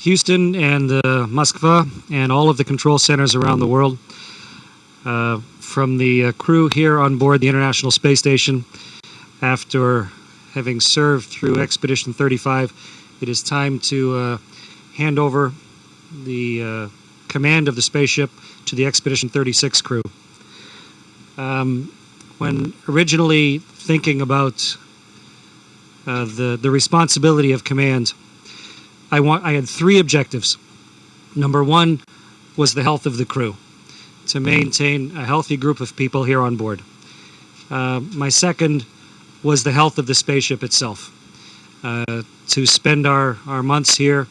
Houston and Moscow and all of the control centers around the world. From the crew here on board the International Space Station, after having served through Expedition 35, it is time to hand over the command of the spaceship to the Expedition 36 crew. When originally thinking about the responsibility of command, I had three objectives. Number one was the health of the crew, to maintain a healthy group of people here on board. My second was the health of the spaceship itself, to spend our months here,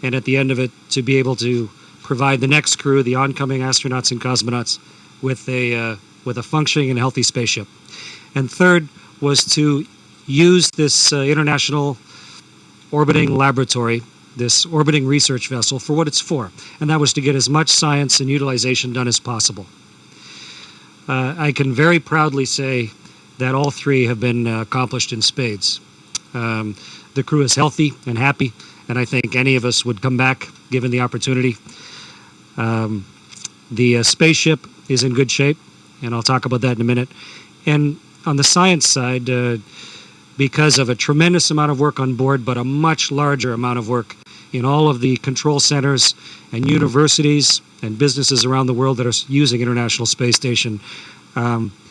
and at the end of it, to be able to provide the next crew, the oncoming astronauts and cosmonauts, with a functioning and healthy spaceship. And third was to use this international orbiting laboratory, this orbiting research vessel, for what it's for, and that was to get as much science and utilization done as possible. I can very proudly say that all three have been accomplished in spades. The crew is healthy and happy, and I think any of us would come back given the opportunity. The spaceship is in good shape, and I'll talk about that in a minute. And on the science side, because of a tremendous amount of work on board, but a much larger amount of work in all of the control centers and universities and businesses around the world that are using International Space Station,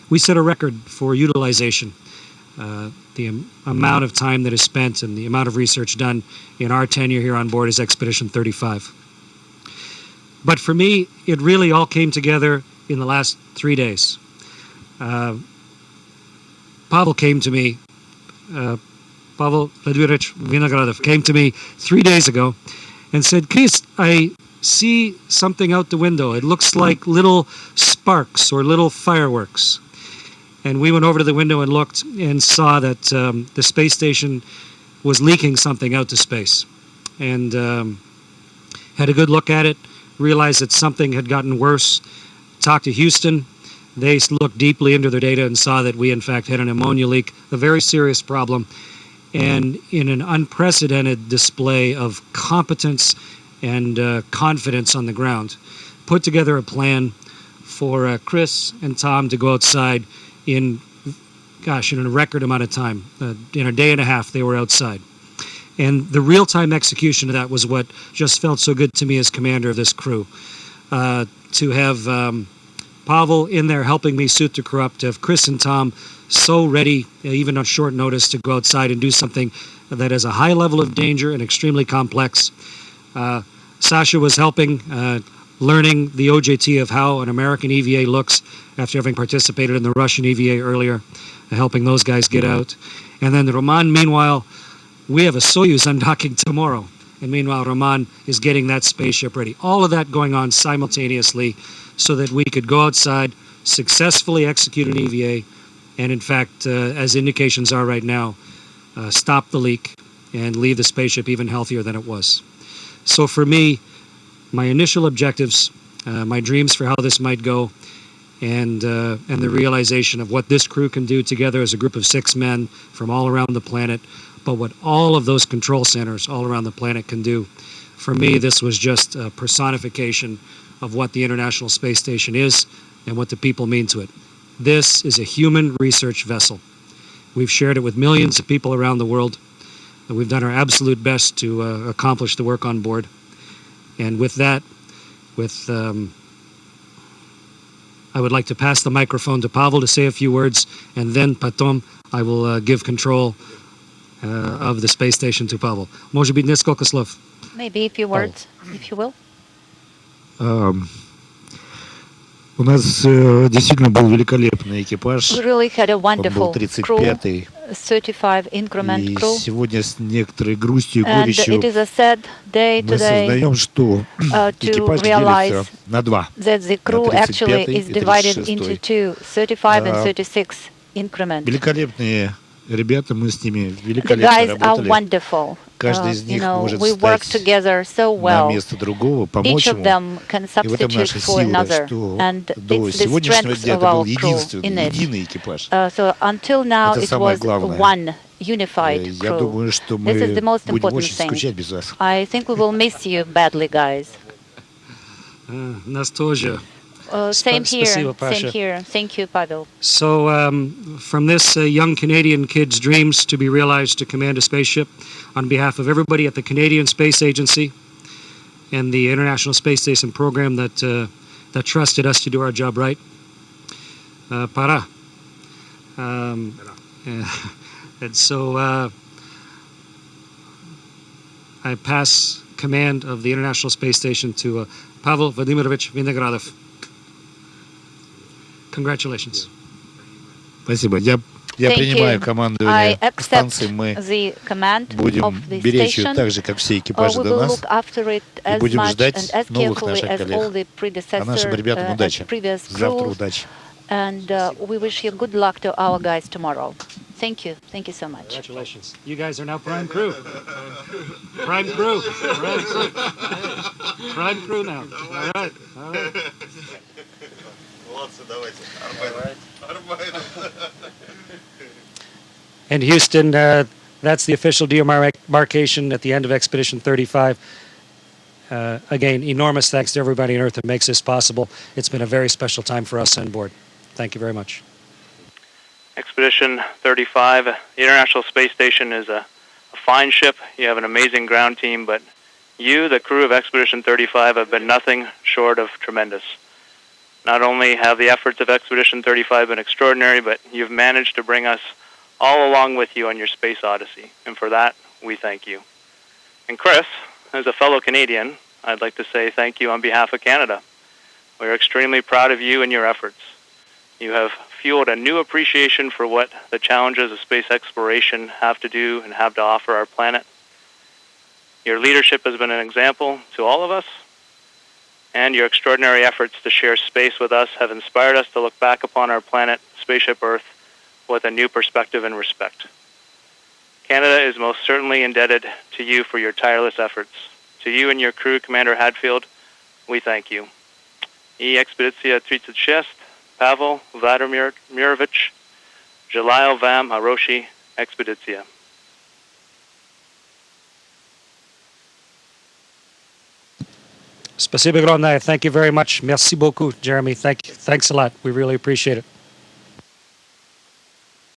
we set a record for utilization. The amount of time that is spent and the amount of research done in our tenure here on board is Expedition 35. But for me, it really all came together in the last 3 days. Pavel came to me, Pavel Vinogradov came to me 3 days ago and said, "Chris, I see something out the window. It looks like little sparks or little fireworks." And we went over to the window and looked and saw that the space station was leaking something out to space. And had a good look at it, realized that something had gotten worse, talked to Houston. They looked deeply into their data and saw that we, in fact, had an ammonia leak, a very serious problem. And in an unprecedented display of competence and confidence on the ground, put together a plan for Chris and Tom to go outside in a record amount of time. In a day and a half, they were outside. And the real-time execution of that was what just felt so good to me as commander of this crew. To have Pavel in there helping me suit the crew up, to have Chris and Tom so ready, even on short notice, to go outside and do something that is a high level of danger and extremely complex. Sasha was helping, learning the OJT of how an American EVA looks after having participated in the Russian EVA earlier, helping those guys get out. And then Roman, meanwhile, we have a Soyuz undocking tomorrow. And meanwhile, Roman is getting that spaceship ready. All of that going on simultaneously so that we could go outside, successfully execute an EVA, and in fact, as indications are right now, stop the leak and leave the spaceship even healthier than it was. So for me, my initial objectives, my dreams for how this might go, and the realization of what this crew can do together as a group of 6 men from all around the planet, but what all of those control centers all around the planet can do. For me, this was just a personification of what the International Space Station is and what the people mean to it. This is a human research vessel. We've shared it with millions of people around the world, and we've done our absolute best to accomplish the work on board. And with that, I would like to pass the microphone to Pavel to say a few words, and then, потом, I will give control of the space station to Pavel. Может быть, несколько слов. Maybe a few words, if you will. У нас действительно был великолепный экипаж. We really had a Он wonderful был 35-й. 35 increment И crew. сегодня с некоторой грустью и And горечью it is a sad day мы today сознаем, что экипаж делится на два. that the crew на actually 35-й is и divided 36-й. into two, 35 and 36 increment. Великолепные ребята, мы с ними The великолепно guys are работали. wonderful. Каждый из них может We work встать together so на well. место другого, Each помочь of ему. them can И в этом substitute наша for сила, another, что and до it's the сегодняшнего strength дня of это был our crew единственный, in it. единый экипаж. So until now Это it самое was главное. one unified Я crew. думаю, что This is the мы most будем important очень thing. скучать без вас. I think we will miss you badly, guys. Нас тоже. Same Спасибо, here. Pasha. Same here. Thank you, Pavel. So, from this young Canadian kid's dreams to be realized to command a spaceship, on behalf of everybody at the Canadian Space Agency and the International Space Station program that trusted us to do our job right, para. And so, I pass command of the International Space Station to Pavel Vinogradov. Congratulations. Спасибо. Я Thank принимаю you. I командование accept станции. Мы the command будем of the беречь ее station. так же, как все экипажи We до will нас. look after it as будем much ждать and as новых carefully наших as all the коллег. А нашим ребятам as удачи. previous Завтра crews. удачи. And we wish you good luck to our guys tomorrow. Thank you. Thank you so much. Congratulations. You guys are now prime crew. Prime crew. Prime crew. Prime crew now. All right. All right. And Houston, that's the official demarcation at the end of Expedition 35. Again, enormous thanks to everybody on Earth that makes this possible. It's been a very special time for us on board. Thank you very much. Expedition 35, the International Space Station is a fine ship. You have an amazing ground team, but you, the crew of Expedition 35, have been nothing short of tremendous. Not only have the efforts of Expedition 35 been extraordinary, but you've managed to bring us all along with you on your space odyssey, and for that, we thank you. And Chris, as a fellow Canadian, I'd like to say thank you on behalf of Canada. We're extremely proud of you and your efforts. You have fueled a new appreciation for what the challenges of space exploration have to do and have to offer our planet. Your leadership has been an example to all of us, and your extraordinary efforts to share space with us have inspired us to look back upon our planet, Spaceship Earth, with a new perspective and respect. Canada is most certainly indebted to you for your tireless efforts. To you and your crew, Commander Hadfield, we thank you. I Expedicja 36, Pavel Vladimirovich, Желаю вам хорошей экспедиции. Спасибо огромное. Thank you very much. Merci beaucoup, Jeremy. Thanks a lot. We really appreciate it.